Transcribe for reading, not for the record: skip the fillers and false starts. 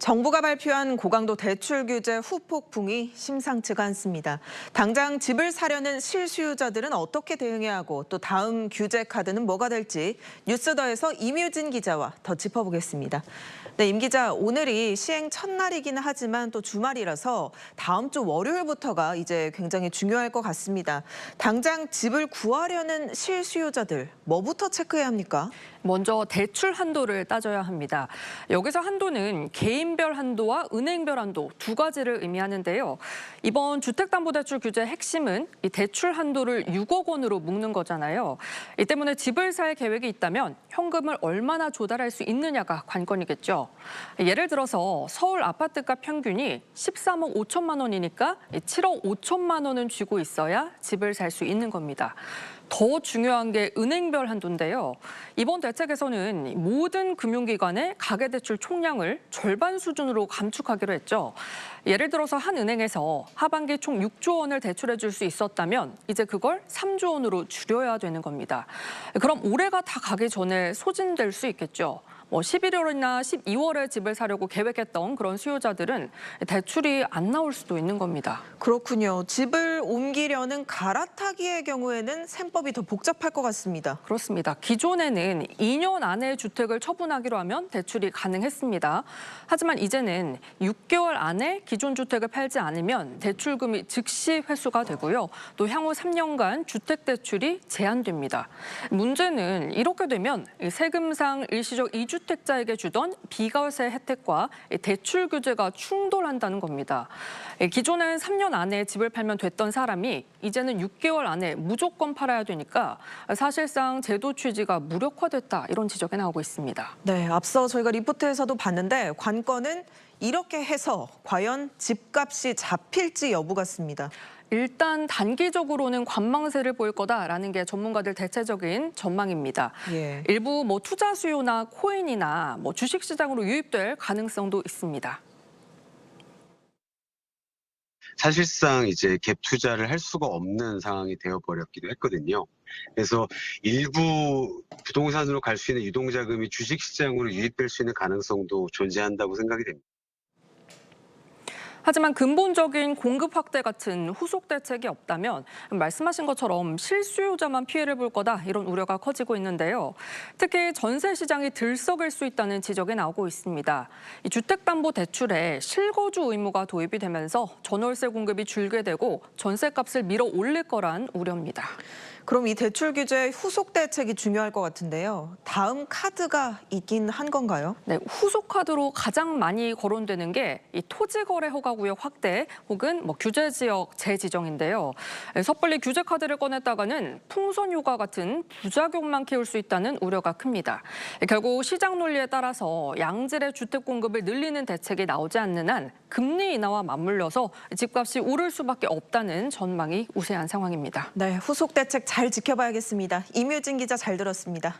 정부가 발표한 고강도 대출 규제 후폭풍이 심상치가 않습니다. 당장 집을 사려는 실수요자들은 어떻게 대응해야 하고 또 다음 규제 카드는 뭐가 될지 뉴스더에서 임유진 기자와 더 짚어보겠습니다. 네, 임 기자, 오늘이 시행 첫날이기는 하지만 또 주말이라서 다음 주 월요일부터가 이제 굉장히 중요할 것 같습니다. 당장 집을 구하려는 실수요자들, 뭐부터 체크해야 합니까? 먼저 대출 한도를 따져야 합니다. 여기서 한도는 개인별 한도와 은행별 한도 두 가지를 의미하는데요. 이번 주택담보대출 규제의 핵심은 이 대출 한도를 6억 원으로 묶는 거잖아요. 이 때문에 집을 살 계획이 있다면 현금을 얼마나 조달할 수 있느냐가 관건이겠죠. 예를 들어서 서울 아파트값 평균이 13억 5천만 원이니까 7억 5천만 원은 쥐고 있어야 집을 살 수 있는 겁니다. 더 중요한 게 은행별 한도인데요. 이번 대책에서는 모든 금융기관의 가계대출 총량을 절반 수준으로 감축하기로 했죠. 예를 들어서 한 은행에서 하반기 총 6조 원을 대출해 줄 수 있었다면 이제 그걸 3조 원으로 줄여야 되는 겁니다. 그럼 올해가 다 가기 전에 소진될 수 있겠죠. 11월이나 12월에 집을 사려고 계획했던 그런 수요자들은 대출이 안 나올 수도 있는 겁니다. 그렇군요. 집을 옮기려는 갈아타기의 경우에는 셈법이 더 복잡할 것 같습니다. 그렇습니다. 기존에는 2년 안에 주택을 처분하기로 하면 대출이 가능했습니다. 하지만 이제는 6개월 안에 기존 주택을 팔지 않으면 대출금이 즉시 회수가 되고요. 또 향후 3년간 주택 대출이 제한됩니다. 문제는 이렇게 되면 세금상 일시적 2주택자에게 주던 비과세 혜택과 대출 규제가 충돌한다는 겁니다. 기존엔 3년 안에 집을 팔면 됐던 사람이 이제는 6개월 안에 무조건 팔아야 되니까 사실상 제도 취지가 무력화됐다 이런 지적이 나오고 있습니다. 네, 앞서 저희가 리포트에서도 봤는데 관건은 이렇게 해서 과연 집값이 잡힐지 여부 같습니다. 일단 단기적으로는 관망세를 보일 거다라는 게 전문가들 대체적인 전망입니다. 예. 일부 투자 수요나 코인이나 주식 시장으로 유입될 가능성도 있습니다. 사실상 이제 갭 투자를 할 수가 없는 상황이 되어버렸기도 했거든요. 그래서 일부 부동산으로 갈 수 있는 유동자금이 주식시장으로 유입될 수 있는 가능성도 존재한다고 생각이 됩니다. 하지만 근본적인 공급 확대 같은 후속 대책이 없다면 말씀하신 것처럼 실수요자만 피해를 볼 거다 이런 우려가 커지고 있는데요. 특히 전세 시장이 들썩일 수 있다는 지적이 나오고 있습니다. 이 주택담보대출에 실거주 의무가 도입이 되면서 전월세 공급이 줄게 되고 전세값을 밀어 올릴 거란 우려입니다. 그럼 이 대출 규제의 후속 대책이 중요할 것 같은데요. 다음 카드가 있긴 한 건가요? 네, 후속 카드로 가장 많이 거론되는 게 이 토지거래 허가구역 확대 혹은 규제 지역 재지정인데요. 섣불리 규제 카드를 꺼냈다가는 풍선 효과 같은 부작용만 키울 수 있다는 우려가 큽니다. 결국 시장 논리에 따라서 양질의 주택 공급을 늘리는 대책이 나오지 않는 한 금리 인하와 맞물려서 집값이 오를 수밖에 없다는 전망이 우세한 상황입니다. 네, 후속 대책 잘 지켜봐야겠습니다. 임유진 기자 잘 들었습니다.